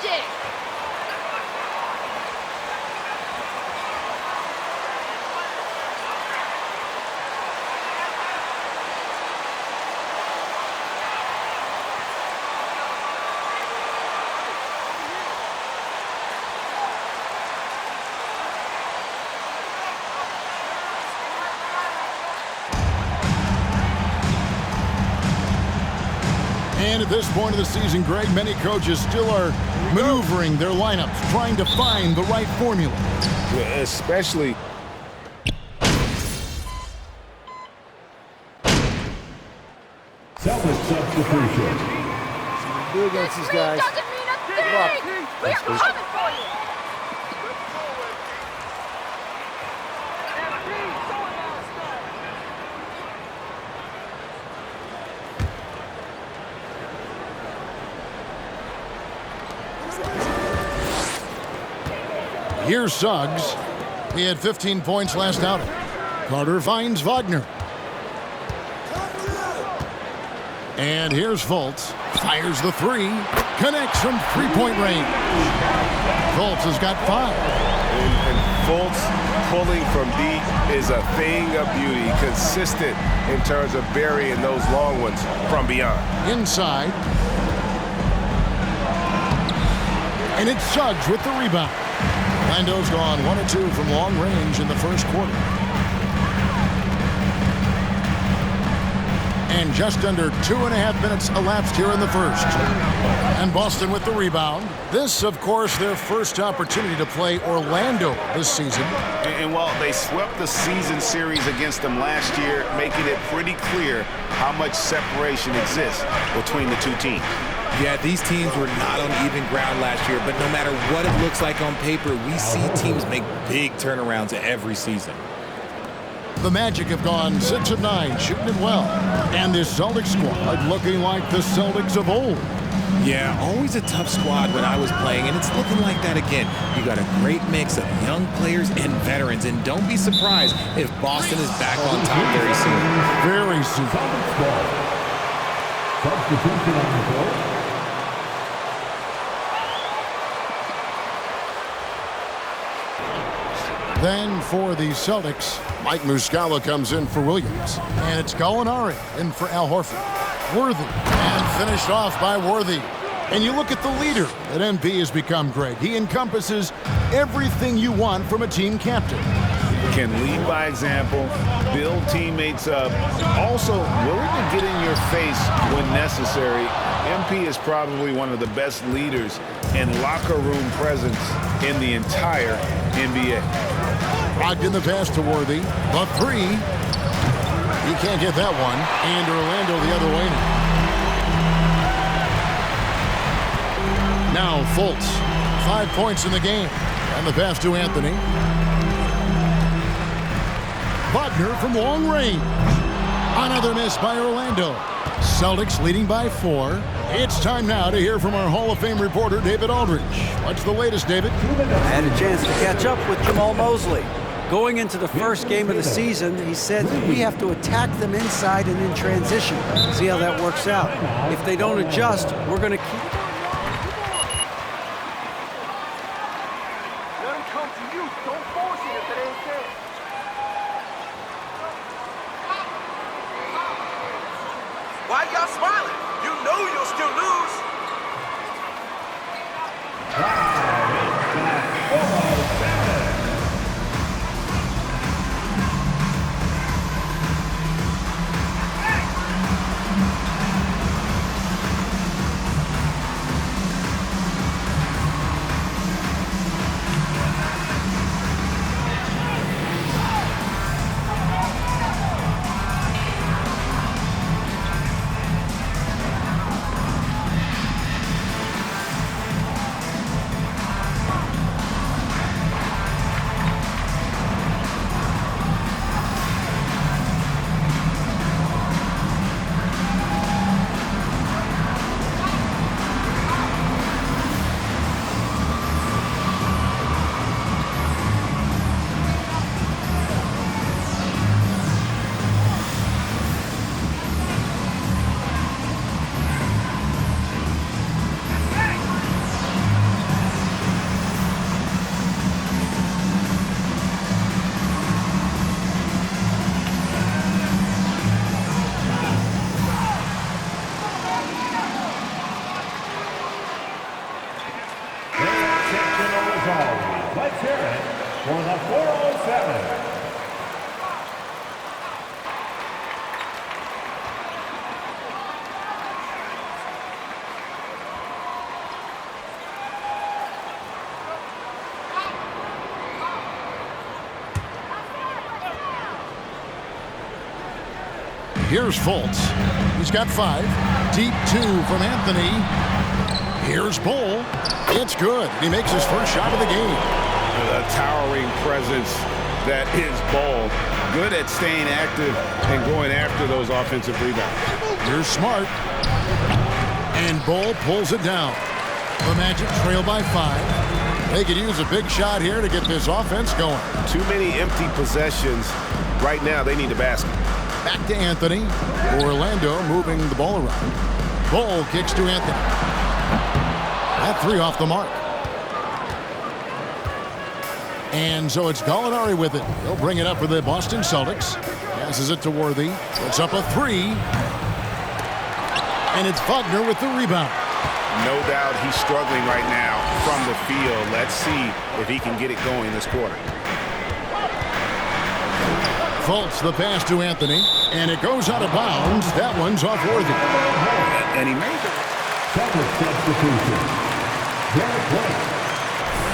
Magic! And at this point of the season, Greg, many coaches still are maneuvering their lineups, trying to find the right formula. Yeah, especially substitution. Do against these guys. Doesn't mean a thing! We're coming for you! Here's Suggs. He had 15 points last outing. Carter finds Wagner. And here's Fultz. Fires the three. Connects from three-point range. Fultz has got 5. and Fultz pulling from deep is a thing of beauty. Consistent in terms of burying those long ones from beyond. Inside. And it's Suggs with the rebound. Orlando's gone 1 of 2 from long range in the first quarter. And just under 2.5 minutes elapsed here in the first. And Boston with the rebound. This, of course, their first opportunity to play Orlando this season. And while they swept the season series against them last year, making it pretty clear how much separation exists between the two teams. Yeah, these teams were not on even ground last year, but no matter what it looks like on paper, we see teams make big turnarounds every season. The Magic have gone 6 of 9, shooting it well. And this Celtics squad looking like the Celtics of old. Yeah, always a tough squad when I was playing, and it's looking like that again. You got a great mix of young players and veterans, and don't be surprised if Boston is back on top very soon. Very soon. Substitution on the court. Then for the Celtics, Mike Muscala comes in for Williams. And it's Gallinari in for Al Horford. Worthy. And finished off by Worthy. And you look at the leader that MP has become, Greg. He encompasses everything you want from a team captain. Can lead by example, build teammates up, also willing to get in your face when necessary. MP is probably one of the best leaders and locker room presence in the entire NBA. Locked in the pass to Worthy. The three. He can't get that one. And Orlando the other way now. Now Fultz. 5 points in the game. And the pass to Anthony. Wagner from long range. Another miss by Orlando. Celtics leading by 4. It's time now to hear from our Hall of Fame reporter, David Aldridge. What's the latest, David? I had a chance to catch up with Jamal Mosley. Going into the first game of the season, he said we have to attack them inside and in transition. See how that works out. If they don't adjust, we're going to keep... Let him come to you. Don't force it if it ain't there. Why y'all smiling? You know you'll still lose. Sharon for the 407. Here's Fultz. He's got 5. Deep 2 from Anthony. Here's Bull. It's good. He makes his first shot of the game. A towering presence that is Bull. Good at staying active and going after those offensive rebounds. Here's Smart. And Bull pulls it down. The Magic trail by 5. They could use a big shot here to get this offense going. Too many empty possessions. Right now, they need a basket. Back to Anthony. Orlando moving the ball around. Bull kicks to Anthony. That 3 off the mark. And so it's Gallinari with it. He'll bring it up for the Boston Celtics. Passes it to Worthy. Puts up a 3. And it's Wagner with the rebound. No doubt he's struggling right now from the field. Let's see if he can get it going this quarter. Fultz the pass to Anthony, and it goes out of bounds. That one's off Worthy. And he made it. Second substitution. Derek White.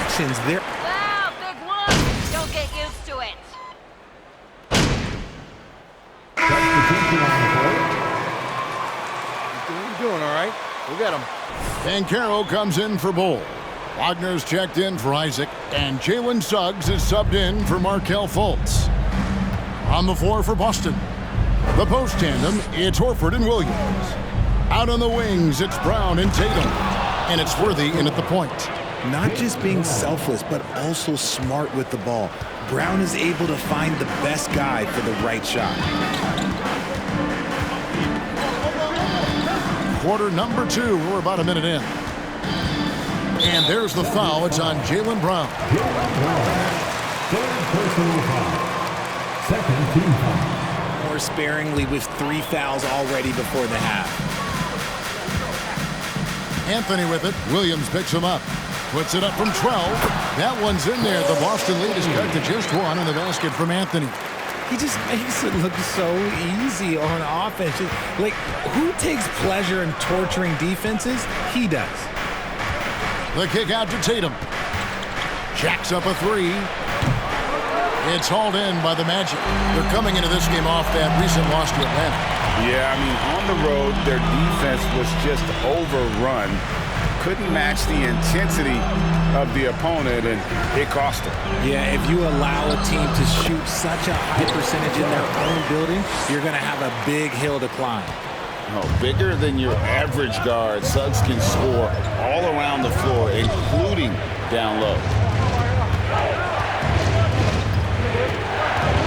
Actions there. Wow, big one. Don't get used to it. Substitution on the court. You're doing all right. We'll get him. Banchero comes in for Bull. Wagner's checked in for Isaac, and Jalen Suggs is subbed in for Markelle Fultz. On the floor for Boston. The post tandem, it's Horford and Williams. Out on the wings, it's Brown and Tatum. And it's Worthy in at the point. Not just being selfless, but also smart with the ball. Brown is able to find the best guy for the right shot. Quarter number 2, we're about a minute in. And there's the foul, it's on Jaylen Brown. Jaylen Brown. Third personal foul. Second team foul. More sparingly with 3 fouls already before the half. Anthony with it. Williams picks him up. Puts it up from 12. That one's in there. The Boston lead is cut to just 1 in the basket from Anthony. He just makes it look so easy on offense. Like, who takes pleasure in torturing defenses? He does. The kick out to Tatum. Jacks up a 3. It's hauled in by the Magic. They're coming into this game off that recent loss to Atlanta. Yeah, I mean, on the road, their defense was just overrun. Couldn't match the intensity of the opponent, and it cost them. Yeah, if you allow a team to shoot such a high percentage in their own building, you're going to have a big hill to climb. Oh, bigger than your average guard, Suggs can score all around the floor, including down low.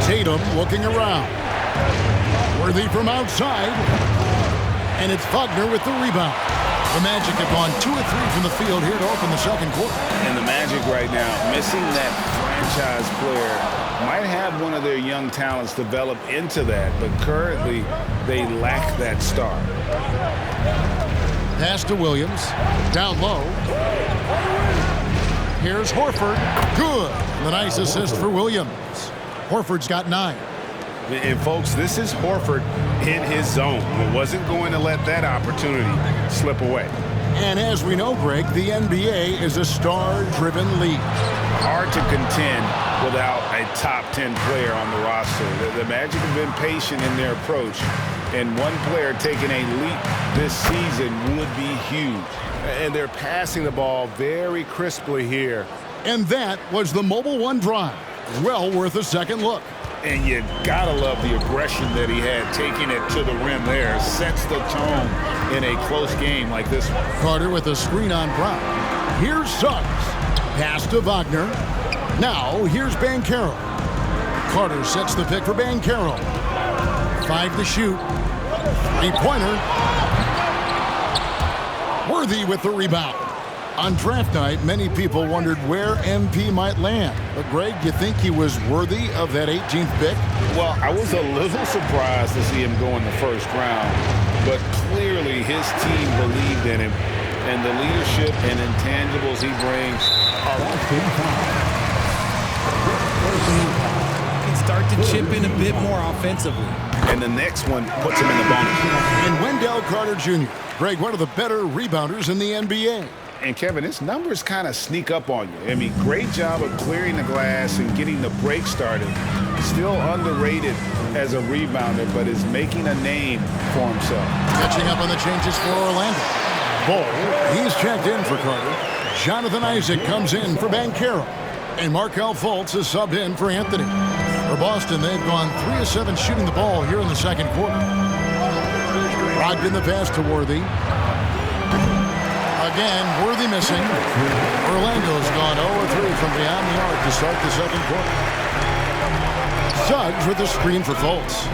Tatum looking around. Worthy from outside. And it's Wagner with the rebound. The Magic have gone 2 of 3 from the field here to open the second quarter. And the Magic right now, missing that franchise player, might have one of their young talents develop into that, but currently they lack that star. Pass to Williams. Down low. Here's Horford. Good. The nice assist for Williams. Horford's got 9. And folks, this is Horford in his zone. He wasn't going to let that opportunity slip away. And as we know, Greg, the NBA is a star-driven league. Hard to contend without a top 10 player on the roster. The Magic have been patient in their approach, and one player taking a leap this season would be huge. And they're passing the ball very crisply here. And that was the Mobile One drive. Well worth a second look. And you gotta love the aggression that he had, taking it to the rim there. Sets the tone in a close game like this one. Carter with a screen on Brown. Here's Suggs. Pass to Wagner. Now here's Banchero. Carter sets the pick for Banchero. 5 to shoot. 3-pointer. Worthy with the rebound. On draft night, many people wondered where MP might land. But, Greg, you think he was worthy of that 18th pick? Well, I was a little surprised to see him go in the first round, but clearly his team believed in him, and the leadership and intangibles he brings are... personal foul. Can start to chip in a bit more offensively. And the next one puts him in the bonus. And Wendell Carter Jr., Greg, one of the better rebounders in the NBA. And Kevin, his numbers kind of sneak up on you. I mean, great job of clearing the glass and getting the break started. Still underrated as a rebounder, but is making a name for himself. Catching up on the changes for Orlando. Bol, he's checked in for Carter. Jonathan Isaac comes in for Banchero. And Markelle Fultz is subbed in for Anthony. For Boston, they've gone 3 of 7 shooting the ball here in the second quarter. Brogdon the pass to Worthy. Again, Worthy missing. Orlando's gone 0 of 3 from beyond the arc to start the second quarter. Suggs with the screen for Fultz.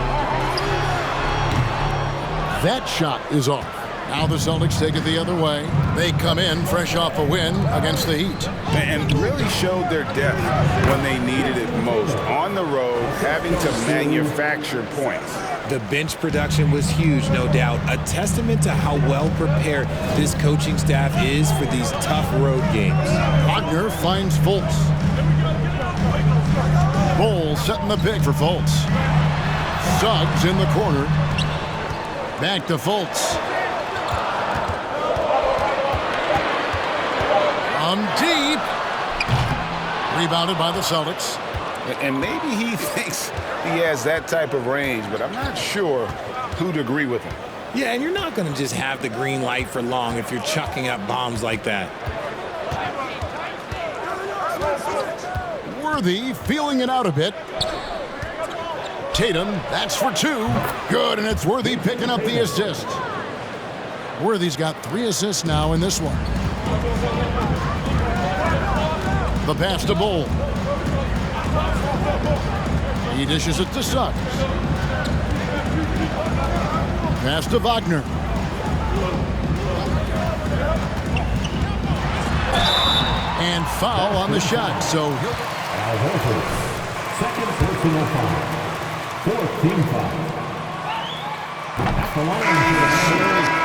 That shot is off. Now the Celtics take it the other way. They come in fresh off a win against the Heat. And really showed their depth when they needed it most. On the road, having to manufacture points. The bench production was huge, no doubt. A testament to how well prepared this coaching staff is for these tough road games. Wagner finds Fultz. Bol setting the pick for Fultz. Suggs in the corner. Back to Fultz. Deep. Rebounded by the Celtics. And maybe he thinks he has that type of range, but I'm not sure who'd agree with him. Yeah, and you're not going to just have the green light for long if you're chucking up bombs like that. Worthy feeling it out a bit. Tatum, that's for 2. Good, and it's Worthy picking up the assist. Worthy's got 3 assists now in this one. The pass to Bol. He dishes it to Suggs. Pass to Wagner. And foul on the shot, so he'll... Al Horford, second personal foul. 4th team foul. At the line for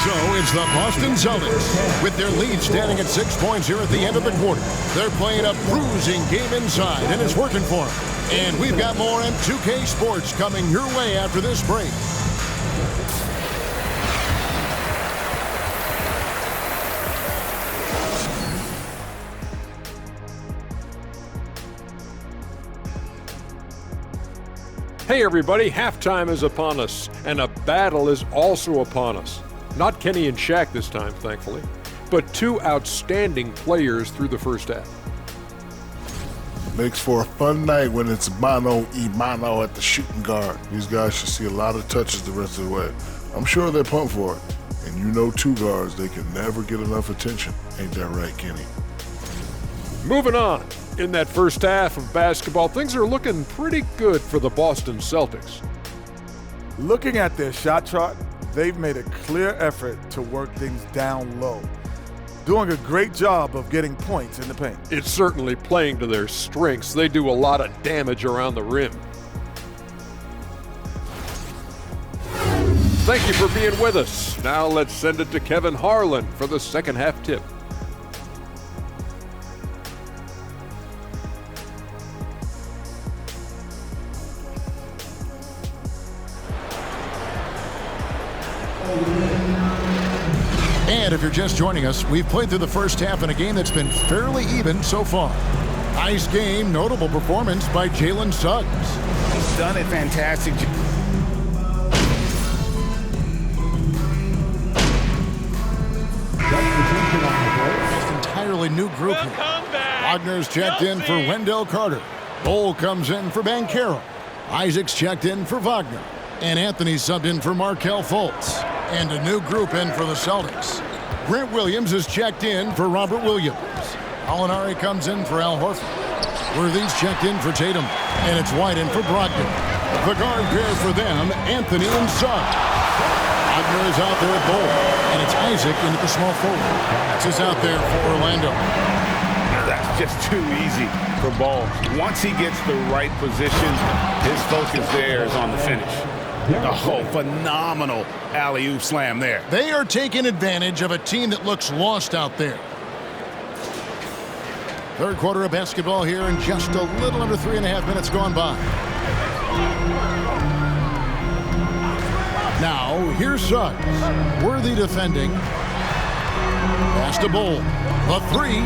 So it's the Boston Celtics with their lead standing at 6 points here at the end of the quarter. They're playing a bruising game inside, and it's working for them. And we've got more M2K Sports coming your way after this break. Hey everybody, halftime is upon us, and a battle is also upon us. Not Kenny and Shaq this time, thankfully, but 2 outstanding players through the first half. Makes for a fun night when it's mano at the shooting guard. These guys should see a lot of touches the rest of the way. I'm sure they're pumped for it. And you know 2 guards, they can never get enough attention. Ain't that right, Kenny? Moving on. In that first half of basketball, things are looking pretty good for the Boston Celtics. Looking at their shot chart, they've made a clear effort to work things down low, doing a great job of getting points in the paint. It's certainly playing to their strengths. They do a lot of damage around the rim. Thank you for being with us. Now let's send it to Kevin Harlan for the second half tip. And if you're just joining us, we've played through the first half in a game that's been fairly even so far. Nice game, notable performance by Jalen Suggs. He's done a fantastic job. Entirely new group here. Wagner's checked in for Wendell Carter. Bol comes in for Banchero. Isaac's checked in for Wagner. And Anthony's subbed in for Markelle Fultz. And a new group in for the Celtics. Grant Williams is checked in for Robert Williams. Alinari comes in for Al Horford. Worthy's checked in for Tatum. And it's White in for Brogdon. The guard pair for them, Anthony and Suggs. Wagner is out there at Bol. And it's Isaac into the small forward. This is out there for Orlando. That's just too easy for Ball. Once he gets the right position, his focus there is on the finish. Oh, phenomenal alley-oop slam there. They are taking advantage of a team that looks lost out there. Third quarter of basketball here, and just a little under 3.5 minutes gone by. Now, here's Suggs. Worthy defending. Pass to Bull. The three.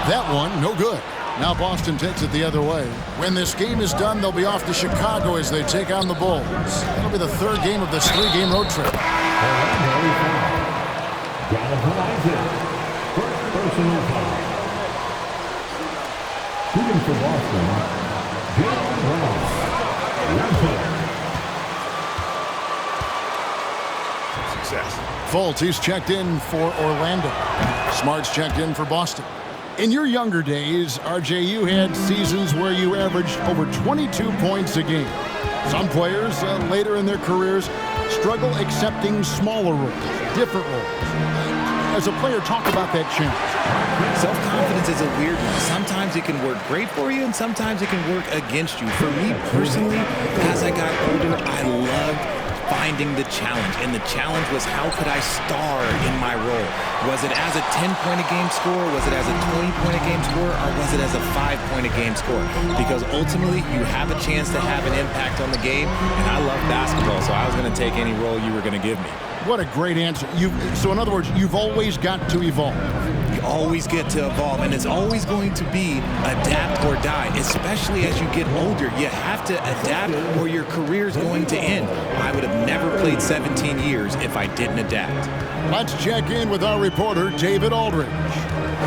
That one, no good. Now Boston takes it the other way. When this game is done, they'll be off to Chicago as they take on the Bulls. That'll be the third game of this 3-game road trip. Jonathan Isaac, first personal foul. Shooting for Boston, Jaylen Brown. Success. Fultz, he's checked in for Orlando. Smart's checked in for Boston. In your younger days, RJ, you had seasons where you averaged over 22 points a game. Some players later in their careers struggle accepting smaller roles, different roles. As a player, talk about that change. Self-confidence is a weird one. Sometimes it can work great for you, and sometimes it can work against you. For me personally, as I got older, I loved finding the challenge, and the challenge was how could I star in my role? Was it as a 10-point-a-game scorer? Was it as a 20-point-a-game scorer? Or was it as a 5-point-a-game scorer? Because ultimately, you have a chance to have an impact on the game, and I love basketball, so I was going to take any role you were going to give me. What a great answer. So in other words, you've always got to evolve. You always get to evolve, and it's always going to be adapt or die, especially as you get older. You have to adapt or your career's going to end. I would have never played 17 years if I didn't adapt. Let's check in with our reporter, David Aldridge.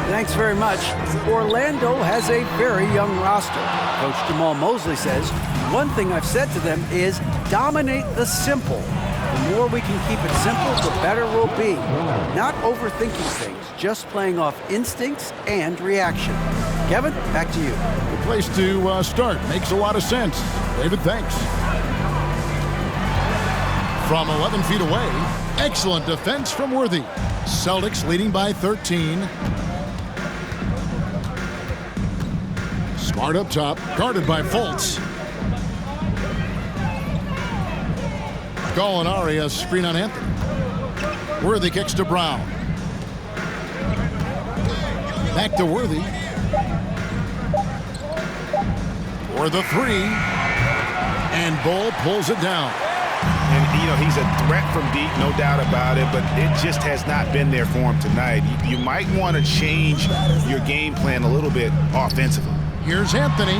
Thanks very much. Orlando has a very young roster. Coach Jamal Mosley says, one thing I've said to them is dominate the simple. The more we can keep it simple, the better we'll be. Not overthinking things, just playing off instincts and reaction. Kevin, back to you. Good place to start. Makes a lot of sense. David, thanks. From 11 feet away, excellent defense from Worthy. Celtics leading by 13. Smart up top, guarded by Fultz. Gallinari, a screen on Anthony. Worthy kicks to Brown. Back to Worthy. For the three. And Bull pulls it down. And, he's a threat from deep, no doubt about it, but it just has not been there for him tonight. You might want to change your game plan a little bit offensively. Here's Anthony.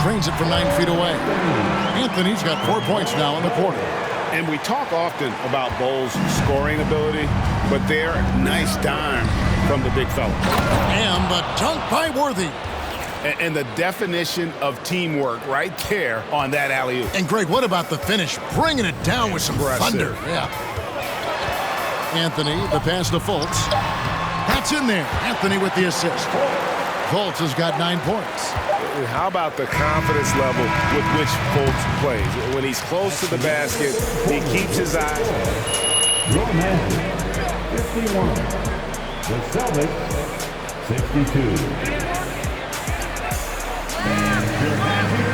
Drains it from 9 feet away. Anthony's got 4 points now in the quarter. And we talk often about Bull's scoring ability, but they're nice dime from the big fella. And the dunk by Worthy. And the definition of teamwork right there on that alley-oop. And Greg, what about the finish? Bringing it down with some thunder. Yeah. Anthony, the pass to Fultz. That's in there. Anthony with the assist. Fultz has got 9 points. How about the confidence level with which Fultz plays? When he's close to the basket, he keeps his eyes. Your man, 51. The Celtics, 62. And your Magic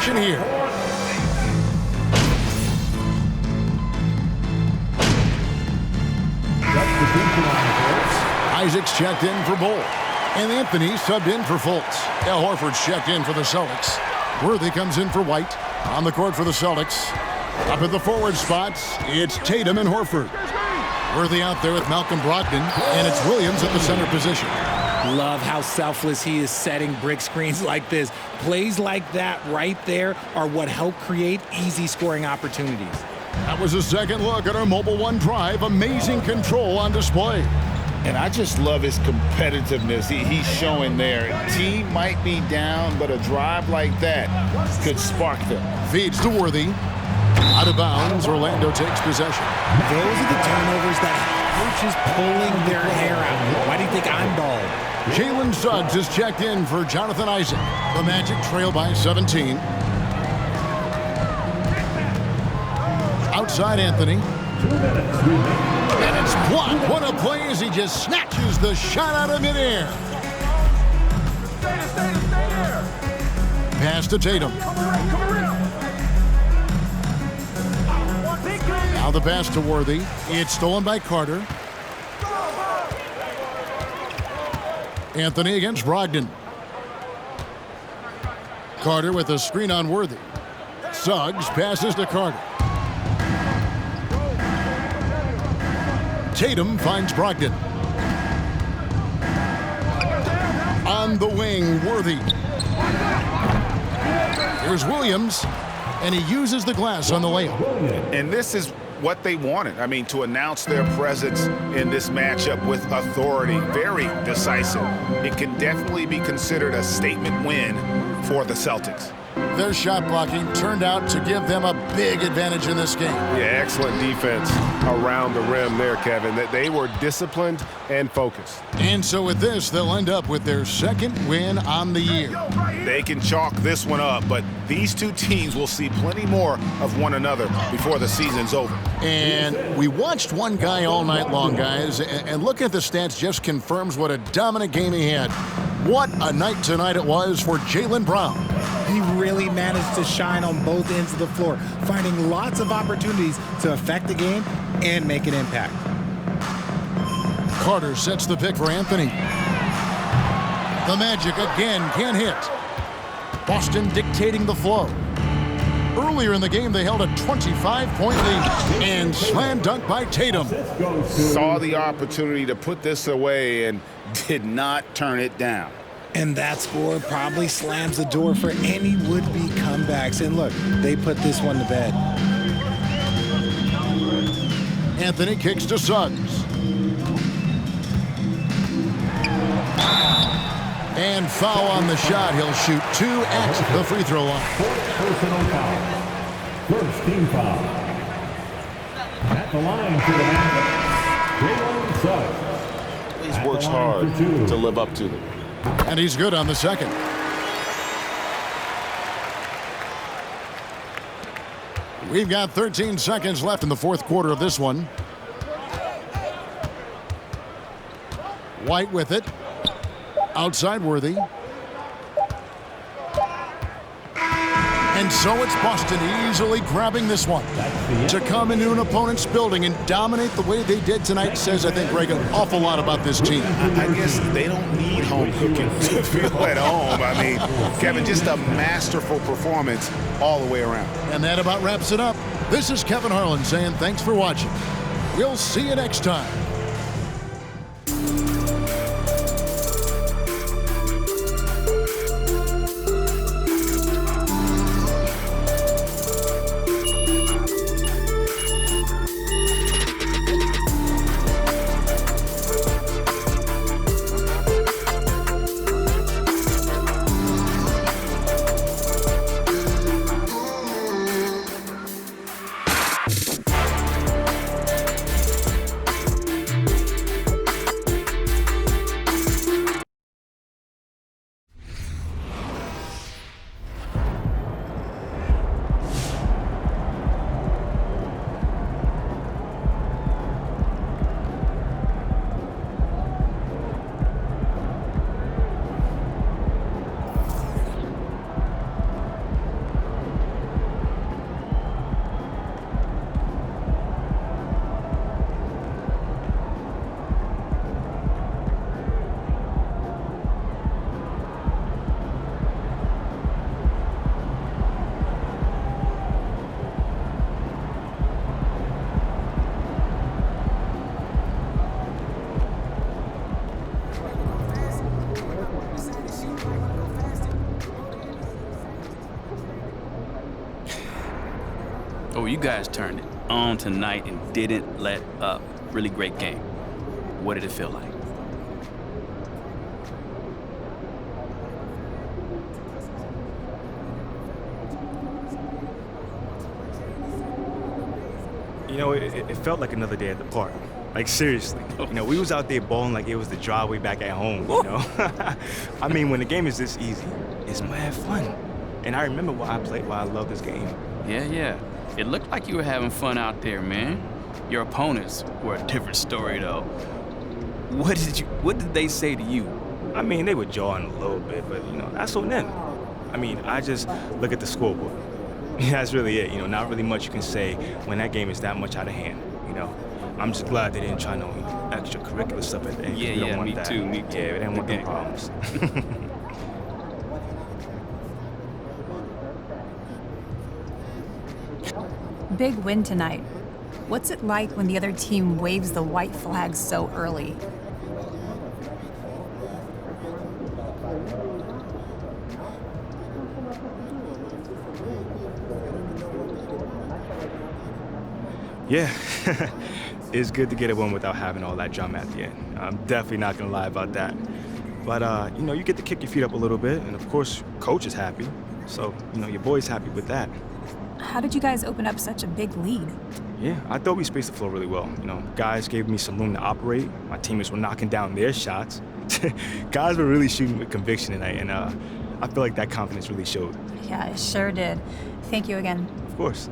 Action here. Substitution on the court. Isaac's checked in for Bull. And Anthony subbed in for Fultz. Al Horford's checked in for the Celtics. Worthy comes in for White. On the court for the Celtics. Up at the forward spots, it's Tatum and Horford. Worthy out there with Malcolm Brogdon. And it's Williams at the center position. Love how selfless he is setting brick screens like this. Plays like that right there are what help create easy scoring opportunities. That was a second look at our Mobile One drive. Amazing control on display. And I just love his competitiveness he's showing there. Team might be down, but a drive like that could spark them. Feeds to Worthy. Out of bounds, Orlando takes possession. Those are the turnovers that coaches pulling their hair out. Why do you think I'm bald? Jalen Suggs is checked in for Jonathan Isaac. The Magic trail by 17. Outside Anthony. 2 minutes remaining. And it's blocked. What a play as he just snatches the shot out of midair. Stay there. pass to Tatum. Now the pass to Worthy. It's stolen by Carter. Anthony against Brogdon. Carter with a screen on Worthy. Suggs passes to Carter. Tatum finds Brogdon. On the wing, Worthy. Here's Williams, and he uses the glass on the layup. And this is what they wanted. I mean, to announce their presence in this matchup with authority, very decisive. It can definitely be considered a statement win for the Celtics. Their shot blocking turned out to give them a big advantage in this game. Yeah, excellent defense around the rim there, Kevin. That they were disciplined and focused. And so with this, they'll end up with their second win on the year. They can chalk this one up, but these two teams will see plenty more of one another before the season's over. And we watched one guy all night long, guys, and looking at the stats just confirms what a dominant game he had. What a night tonight it was for Jaylen Brown. He really managed to shine on both ends of the floor, finding lots of opportunities to affect the game and make an impact. Carter sets the pick for Anthony. The Magic again can't hit. Boston dictating the flow. Earlier in the game, they held a 25-point lead and slam dunk by Tatum. Saw the opportunity to put this away and did not turn it down. And that score probably slams the door for any would-be comebacks. And look, they put this one to bed. Anthony kicks to Suggs. And foul on the shot. He'll shoot 2 at the free throw line. Personal foul. First team foul. At the line for the Magic, Jalen Suggs. He works hard to live up to them. And he's good on the second. We've got 13 seconds left in the fourth quarter of this one. White with it. Outside Worthy. And so it's Boston easily grabbing this one. To come into an opponent's building and dominate the way they did tonight says, I think, Greg, an awful lot about this team. I guess they don't need home cooking to feel at home. I mean, Kevin, just a masterful performance all the way around. And that about wraps it up. This is Kevin Harlan saying thanks for watching. We'll see you next time. Oh, you guys turned it on tonight and didn't let up. Really great game. What did it feel like? You know, it felt like another day at the park. Like, seriously. You know, we was out there balling like it was the driveway back at home, you know? I mean, when the game is this easy, it's mad fun. And I remember why I love this game. Yeah. It looked like you were having fun out there, man. Your opponents were a different story, though. What did they say to you? I mean, they were jawing a little bit, but, you know, that's on them. I mean, I just look at the scoreboard. That's really it. You know, not really much you can say when that game is that much out of hand. You know, I'm just glad they didn't try no extracurricular stuff at the end. Yeah, we don't yeah, want me that. too, me too. Yeah, we didn't want them Okay. problems. Big win tonight. What's it like when the other team waves the white flag so early? Yeah, it's good to get a win without having all that drama at the end. I'm definitely not gonna lie about that. But you know, you get to kick your feet up a little bit, and of course, coach is happy. So, you know, your boy's happy with that. How did you guys open up such a big lead? Yeah, I thought we spaced the floor really well. You know, guys gave me some room to operate. My teammates were knocking down their shots. Guys were really shooting with conviction tonight, and I feel like that confidence really showed. Yeah, it sure did. Thank you again. Of course.